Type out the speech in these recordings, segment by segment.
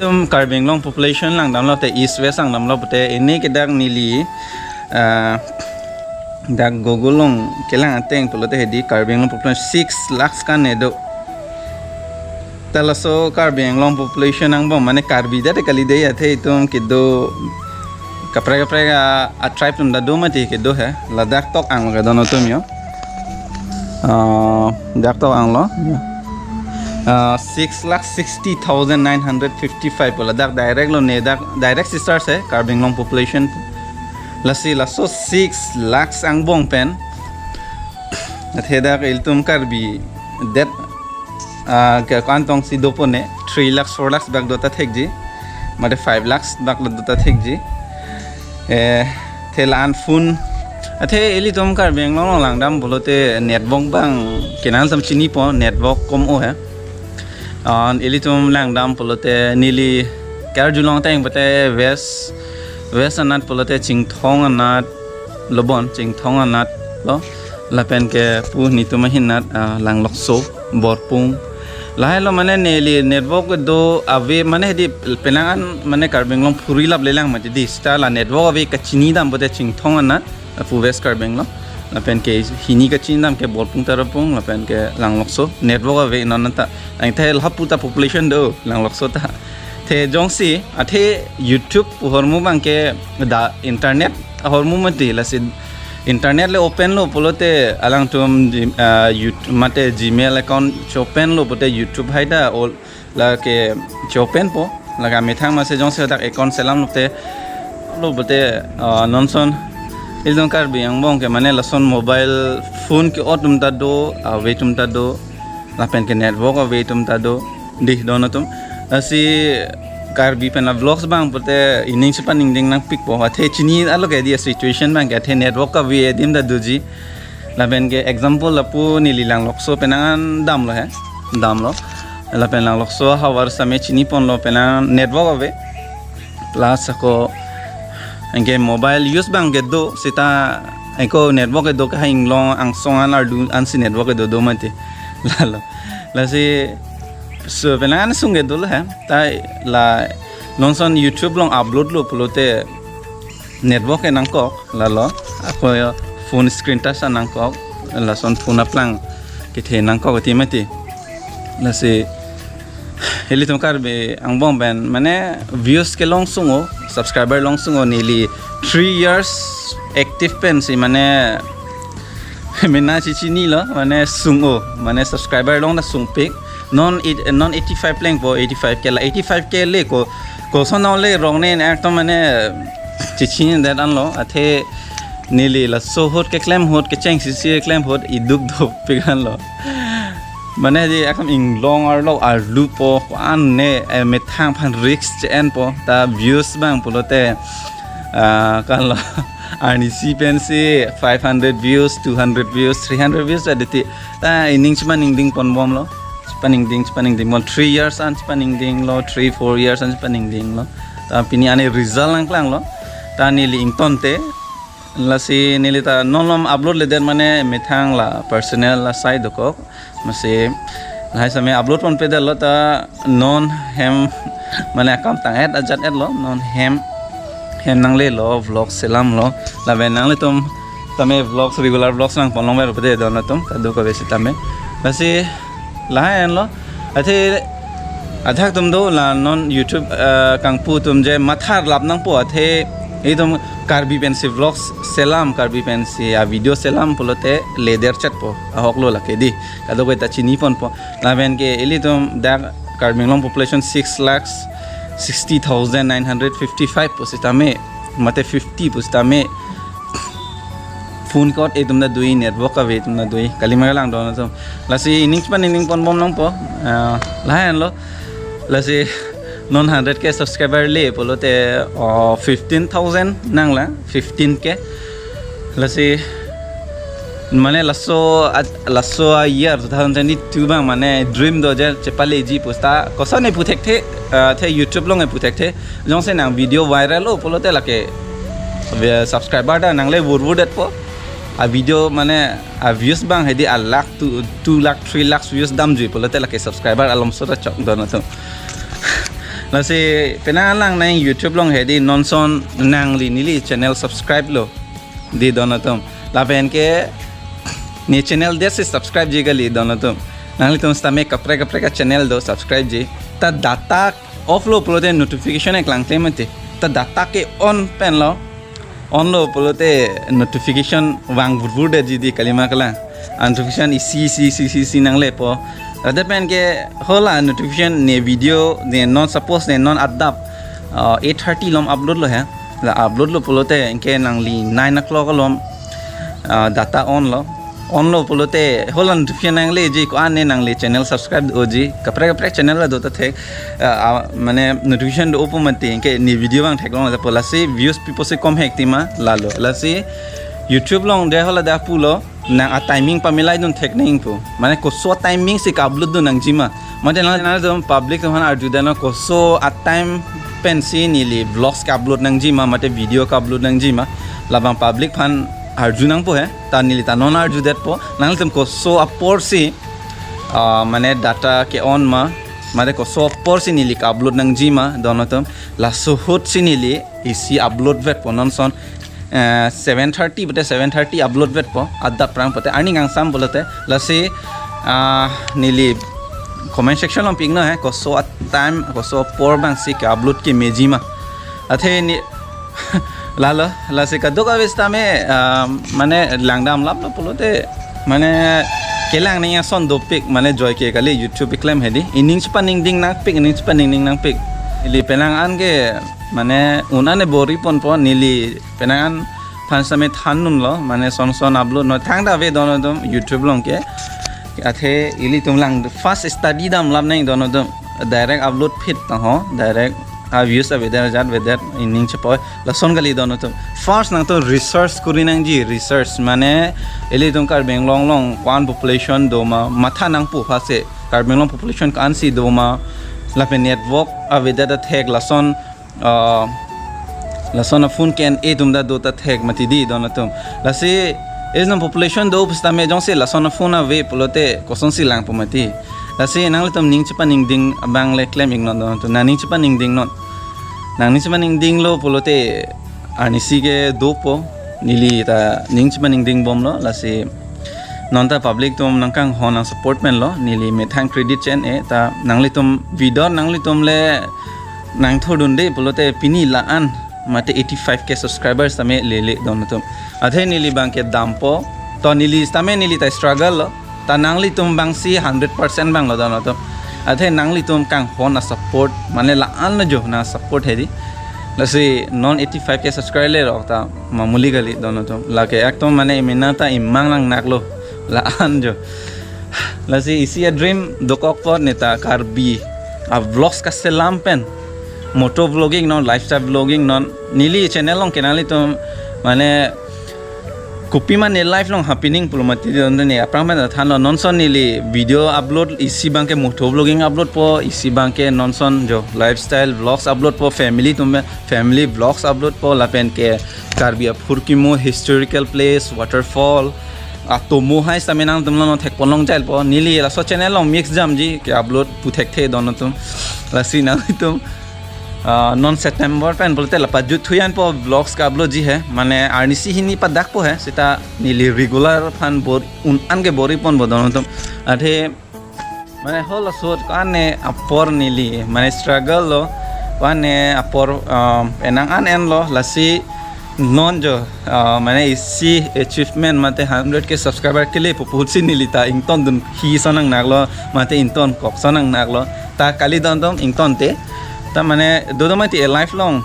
Carbing long population lang dam lo te east west ang dam lo pute ini kedak nili dak gogolong kelang ateng pulote hedi carbing long population 6 lakhs kan edo talaso carbing long population ang bom mane carbida te kali de athe itum kido kapre a tribe tum da do mati kido he ladak tok ang ga dono tum yo dak tok ang lo 6,60,955 बोला dak direct lo ne dak direct sisters है carbing long population lasi laso 6 lakhs ang bong pen atheda ka iltum karbi that ka kantong si dopo ne 3 lakhs 4 lakhs bag dota thekji mate 5 lakhs bag dota thekji thelan phun athe eli tom carbing long lang dam bolote network bang kenan sam chini po network kom o hai ili tum lang dam polote nili kar julong tang bate west anat polote chingthong anat lobon chingthong anat lo lapen ke pu ni tum hinat lang lokso borpung lai lo mane nili network do ave mane di penangan mane carbing long puri lab lelang mate di stala network ave kachini dam bate chingthong anat pu west carbing lo lapen ke hini ka chinam ke borpung tarapung lapen ke lang lokso network ave nonata ang thel haputa population do lang lokso ta the jongsi athe YouTube hormu bang ke da internet hormu mati lasid internet le open lo polote alang tum YouTube mate gmail account open lo pote YouTube haida ol la ke open po laga methang ma se jongsi tak account selam lo pote nonson ilong karbi ang bong ke mane lason mobile phone ke otum ta do waitum ta do lapen ke network waitum ta do di donatum asi karbi pen vlogs bang pote ining sipaning ding nang pic po athe chini alo ke dia situation bang ke athe network ka we dim da duji lapen ke example lapu nililang lokso penangan dam lo hai dam lo lapen lang lokso hawar same chini pon lo penang network ave plus ko angke mobile use bang gedo sita angko network gedo ka hing long ang songan ardu ansi network gedo mate lalo lasi so penangan sung gedo la tai la nonson YouTube long upload lo pulote network enang kok lalo ako phone screen touch anang kok la son phone aplang Kethe nang kok ti mate lasi heli tum karbe ang bom ben mane views ke long sungo subscriber long sungo nili 3 years active pen si mane mena chichini lo mane sungo mane subscriber long da sung pic non 85 pleng po 85 ke la 85 ke le ko sono le rong ne ekto mane chichini that an lo athe nili la so hot ke claim hot ke cheng si claim hot iduk do pigan lo mane di akam ing long ar lo ar lupo an ne methang phan risk chen po ta views bang polote kan lo ani si pensi 500 views 200 views 300 views aditi ta ining spaning ding pon bom lo spaning ding mo 3 years an spaning ding lo 3-4 years an spaning ding lo ta pini ane result lang lo ta ni li ing tonte lasi nilita nonom upload le der mane methang la personal la side ko mase lai same upload pon pe dal ta non hem mane account tang ad ajat ad lo non hem nang le lo vlog selam lo la ben nang le tum tame vlogs regular vlogs nang pon long mer pe don tum kadu ko besi tame lasi lai an lo athe adhak tum do la non YouTube kang pu tum je mathar lap nang po athe idom karbi pensi vlogs selam karbi pensi video selam polote leder chat po ahoklo lake di kado ko ta chini pon po laben ke elitum da carbing long population 6,60,955 po sitame mate 50 po sitame phone code edum na dui network ave tum na dui kalima lang don so lasi ining pon bom nang po lahan lo lasi non 100k subscriber le polote 15,000 nang la 15k lasi mane lasso a year 2022 bang mane dream do je chepale ji posta kosa ne putek the YouTube long e putek the jong se nang video viral lo polote lake subscriber da nang le wurwudet po a video mane a views bang hedi a lakh 2 lakh 3 lakh views dam ji polote lake subscriber alom so ta chok don to lasi penang lang na YouTube long hedi nonson nang li nili channel subscribe lo di donatum lapen ke ni channel desi subscribe ji gali donatum nangli tum stame kapre ka channel do subscribe ji ta data off lo plote notification ek lang temate ta data ke on pen lo on lo polote notification wang burbude jidi kalima kala notification isi nang le po other pen ke hola notification ne video ne non suppose ne non adap 8:30 lom upload lo hai la upload lo polote ke nang li 9 o'clock lom data on lo polote hola notification nang le ji ko an ne nang le channel subscribe oji kapre channel la do ta the mane notification do open mate ke ni video bang thek long la pola se views people se kom hekti ma la lo la se YouTube long de hola da pulo nang a timing pamilai dun thek ning pu mane ko so timing se ka upload dun nang jima mate na dum public han arju dana ko so at time pen si ni li vlogs ka upload nang jima mate video ka upload nang jima la bang public phan arju nang po hai ta ni li ta non arju det po nang tum ko so apor si mane data ke on ma mate ko so apor si ni li ka upload nang jima donatum la so hot si ni li isi upload vet po non son 7:30 bete 7:30 upload vet po adda prang pate ani ngang sam bolote lasi nili comment section long ping na hai ko so at time ko so por bang si ka upload ki mejima athe ni lalo lasi ka doka vesta me mane langdam lap lo polote mane kelang ni son do pic mane joy ke kali YouTube claim hedi ining spanning ding nak pic ining spanning ding nang pic ili penang an ke mane unane bori pon nili penangan phan same thanun lo mane son upload no thang da ve dono dum YouTube long ke athe ili tumlang first study dam lab nai dono dum direct upload fit ta ho direct views a weather jat weather inning che poy la son gali dono dum first nang to research kuri nang ji research mane ili tum kar benglong long kwan population do ma matha nang pu pha se kar benglong population kan si do ma la pe network a weather da thek la son la phone can e tum da do ta thek mati di donatum la se is no population do psta me jong se la son phone ave polote koson si lang pomati la se nang tum ning chipa ning ding bang le claim ignon donatum na ning chipa ning ding not nang ning chipa ning ding lo polote ani si ke do po nili ta ning chipa ning ding bom lo la se non ta public tum nang Kanghon ang support men lo nili me thang credit chen e ta nangli tum video nangli tum le nang thodun de polote pini la an mate 85k subscribers tame lele donatum athe nili bang ke dampo to nili tame nili ta struggle lo ta nangli tum bang si 100% bang lo donatum athe nangli tum Kanghon na support mane la an na jo na support hedi la se non 85k subscriber le ro ta mamuli gali donatum la ke ektom mane minata imang nang naklo la an jo la se isi a dream dokok por neta karbi a vlogs ka selam pen moto vlogging non lifestyle vlogging non nili channel long kenali to mane kopi man life long happening pulomati don ne aprang man than non son nili video upload isi bangke moto vlogging upload po isi bangke non son jo lifestyle vlogs upload po family vlogs upload po lapen ke karbia phurkimo historical place waterfall atomo hai samenang tumlo no thek polong jail po nili la so channel long mix jam ji ke upload puthek the donatum la sina tum non September pen bolte la pajut thuyan po vlogs ka upload ji hai mane arnisi hini pa dak po hai sita nili regular fan bor un an ke bori pon bodon tum athe mane hol sot kane apor nili mane struggle lo kane apor enang an en lo lasi non jo mane isi achievement mate 100k subscriber ke le populsi nilita ington dun hi sonang naglo mate inton kok sonang naglo ta kali don dom ington te ta mane dodomati a lifelong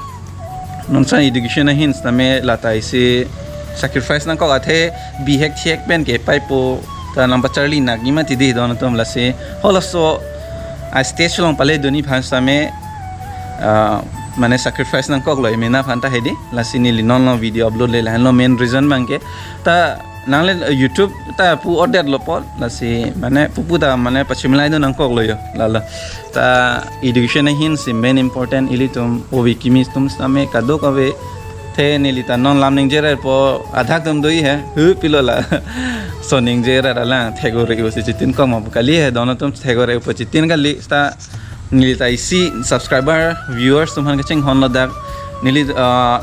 non sa education hin tame lata isi sacrifice nang ko athe bihek thiek pen ke pai po ta number charli nagima ti di don tom la se holaso a stage long pale doni bhansa me mane sacrifice nang kok loi mena phanta hedi la sinili non no video upload le Henlo main reason bangke ta nangle YouTube ta pu order lo pol la si mane pupu ta mane pachimlai do nang kok loyo la ta education hin si main important ilitum ovi kimis tum same kado kave the nilita non lam ning jera po adhak tum doi hai hu pilola so ning jera la thegore usi chitin ko ma kali hai dono tum thegore upo chitin kali sta nili ta isi subscriber viewers tum han ke cheng hon lo dak nili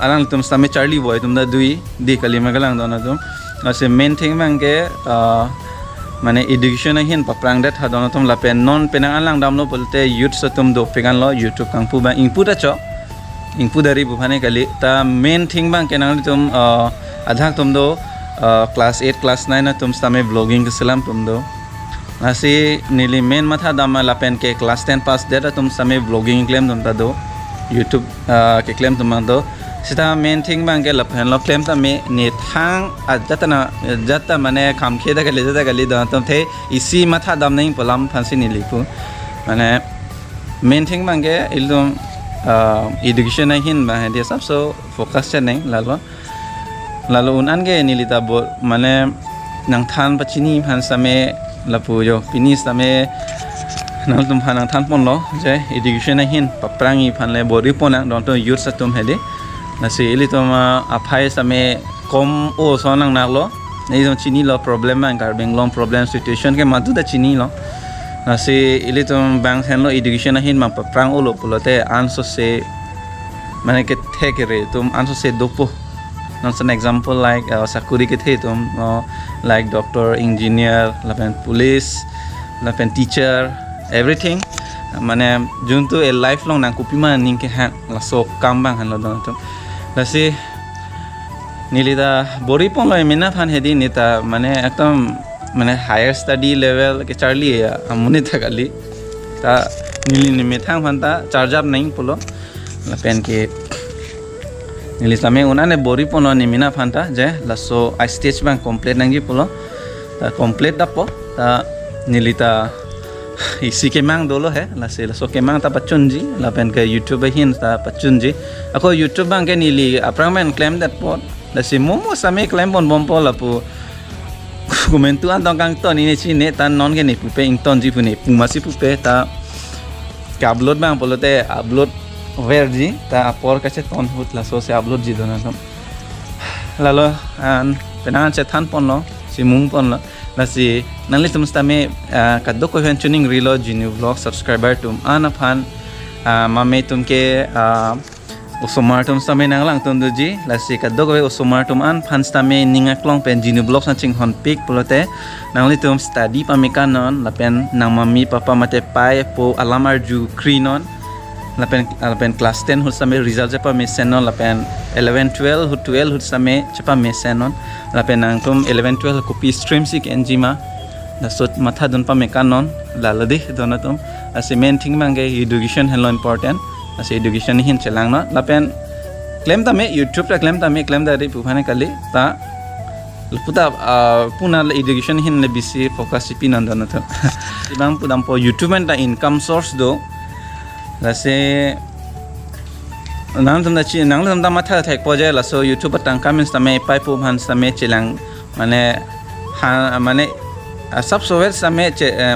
alang tum same Charlie boy tum da dui di kalima galang dona tum ase main thing bang ke mane education hin paprang dat hadon tum la pen non penang alang dam lo bolte youth so tum do pegan lo YouTube kang pu ba input acho input dari bu phane kali ta main thing bang kenang tum adhak tum do class 8 class 9 na tum same vlogging ke salam tum do asi nili main matha dama la pen ke class 10 pass data tum same vlogging claim tum ta do YouTube ke claim tum do sita main thing bang ke la pen lo claim ta me ne thang jata mane kham khe da gali da tum the isi matha dam nai polam phansi ni lipu mane main thing bang ke ilum education na hin ba dia sab so focus cha nai lalu unan ge nilita bo mane nang than pachini phan same lapu yo pini same nang tum phan than pon lo je education na hin paprangi phan le bori ponang don to youth satum hede nasi ili to ma aphai same kom o so nang nak lo nei to chini lo problem man kar benglong problem situation ke madu da chini lo nasi ili to bang Henlo education na hin ma paprang o lo pulote anso se mane ke theke re tum anso se dopo not an example like sakuri Kethe tum like doctor engineer lapen police lapen teacher everything mane juntu a lifelong nang kupima ning ke ha la so kambang han lo don tum lasi nilida bori pon lo mina phan hedi nita mane ekdom mane higher study level ke Charlie amuni thakali ta nili ni methang phan ta charge up naing pulo lapen ke nili same unane bori pono ni mina phanta je laso I stage bang complete nangi pulo ta complete dapo ta nilita isi kemang dolo he laso kemang ta pachunji lapen ke YouTube hin ta pachunji ako YouTube bang ke nili aprangmen claim that pot lasi momo same claim bon bompo lapu komentu an tong kang to ni chi ne tan non ke ni pupe ing ton ji puni pumasi pupe ta ka upload bang polote upload verji ta apor kache ton hut la so se upload ji dona tom lalo an penang che than pon lo si mung pon lo la si nangli tum stame kaddo ko ven tuning relo jinu vlog subscriber tum ana phan mame tum ke usomar tum stame nanglang tum duji la si kaddo ko usomar tum an phan stame ninga klong pen jinu vlog sa ching hon pik pulote nangli tum study pamikanon la pen nang mami papa mate pai po alamar ju krinon lapen class 10 hut same result japa mesenon lapen 11 12 hut 12 hut same chapa mesenon lapen angtum 11 12 copy stream sik enjima na sot matha don pa mekanon lalade donatum as main thing mange education hello important as education hin chelang no lapen claim ta me YouTube ta claim da ri puphane kali ta puta puna education hin le bisi focus pinan donatum ibang pudam po YouTube ta income source do lase nang tum da matha thek poje laso YouTube tang comments tame pai pu han same chelang mane ha mane sab software same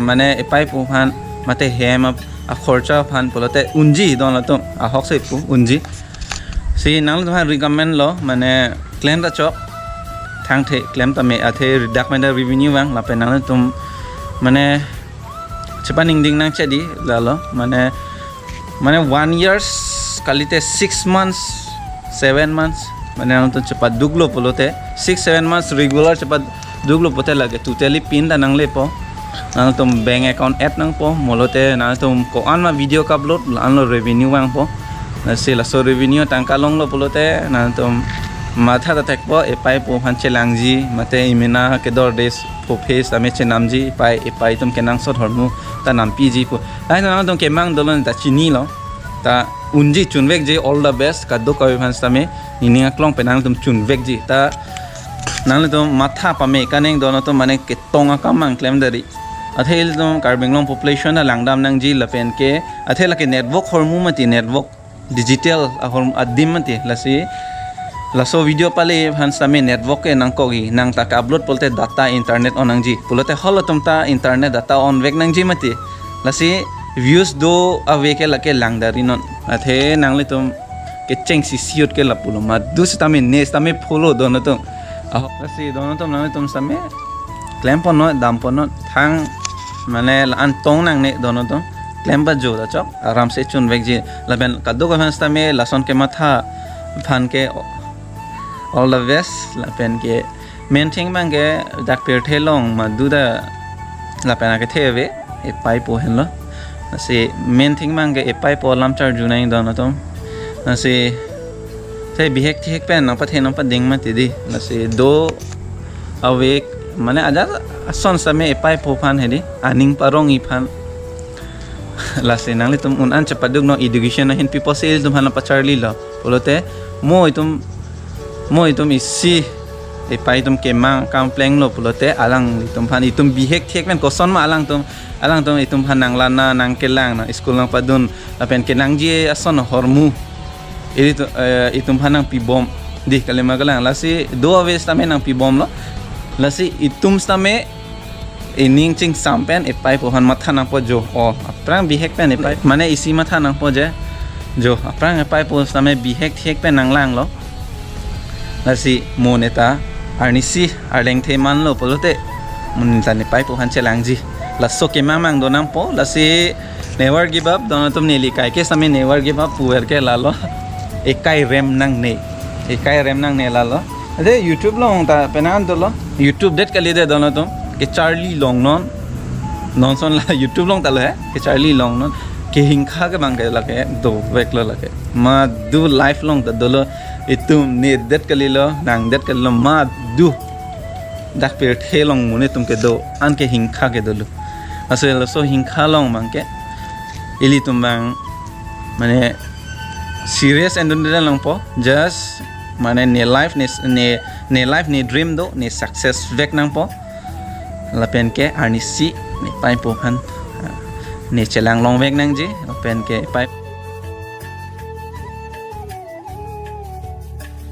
mane pai pu han mate hem a khorcha phan polote unji don la tum a hok se pu unji si nang tum recommend lo mane claim da chok thang the claim tame athe document revenue bang la pe nang tum mane chepaning ding nang chedi la lo mane 1 years kalite 6 months 7 months mane anton cepat duglo polote 6-7 months regular cepat duglo pote lage totally pin da nang lepo nang tum bank account add nang po molote nang tum ko an ma video ka upload an lo revenue wang po na sila so revenue tangka long lo polote nang tum matha ta tek po e pai po han chelangji mate imena ke dor des po face ame che namji pai tum kenang sot hormu ta nam pg po ai nang tum kemang dolon ta chini lo ta unji chunvek ji all the best kaddo ka han stame nininga klong penang tum chunvek ji ta nang tum matha pame kaneng dono to mane ke tonga kamang claim dari athel tum karbenglong population na langdam nang ji lapen ke athela ke network hormu mati network digital horm adim mati lasi laso video pale han same network ke nang kogi nang ta upload polte data internet onang ji pulote holo tum ta internet data on vek nang ji mati lasi views do ave ke lake langdari non athe nangli tum ke cheng si siot ke lapulo ma dus tame nes tame follow dono tum lasi dono tum nangli tum same claim pono dam pono thang mane an tong nang ne dono tum claim बा जो चौक आराम से चुन वेग जी लबेन कद्दू का भंसता में लसन के माथा फान के ऑल द बेस्ट लपेन के मेन थिंग मांगे जाक पेर थे लोंग मधुदा लपेन आके थे वे ए पाइप हेन लो से मेन थिंग मांगे ए पाइप लम चार जुनाई दोनों तो से बिहेक थिक पे न पथे न दिंग मत दी से दो अवेक माने आजा सन समय ए पाइप फान है दी आनिंग पारोंग इफान लासे नांगले तुम उन अन चपदुक नो एजुकेशन हिन पीपल से तुम हना पचारली लो बोलते मोय तुम इसी ए पाइ तुम के मां काम प्लेंग लो बोलते आलांग तुम फान तुम बिहेक थिक पेन कोसन मा आलांग तुम तुम फान नांगला ना नांग के लांग ना स्कूल ना पदुन लापेन के नांग जी असन हरमु ए तुम फान नांग पी बम दी कले मगलांग लासे दो अवेस तमे नांग पी बम लो लासे इतुम तमे इनिंग चिंग सामपेन ए पाइप हन माथा ना पो जो ओ अप्रांग बिहेक पेन ए पाइप माने इसी माथा ना पो जे जो अप्रांग ए पाइप तमे बिहेक थिक पेन नांगलांग लो लासी मोनेता आरनिसी आरलेंग थे मान लो पोलोते मुनिता ने पाइप हन चलांग जी लसो के मांग दो नाम पो लासी नेवर गिव अप दोनों तुम नेली काय के समय नेवर गिव अप पुअर के लालो एकाई रेम नंग ने लालो अरे YouTube लोंग ता पेनान तो लो YouTube डेट के लिए दे दोनों तुम के चार्ली लोंग नॉन सोन ला YouTube लोंग तालो है के चार्ली लोंग नॉन के हिंखा के बांगे लगे दो वेकलो लगे मा दू लाइफ लोंग ता दोलो इतुम ने डेट के लिए लो नांग डेट के लो मा दू दाक पेर थे लोंग मुने तुम के दो अन के हिंखा के दोलो असे लसो हिंखा लोंग बांगे इली तुम बांग माने serious and don't lang po just mana ne life ne dream do ne success vek nang po lapen ke arni si ne pai po han ne chelang long vek nang ji lapen ke pai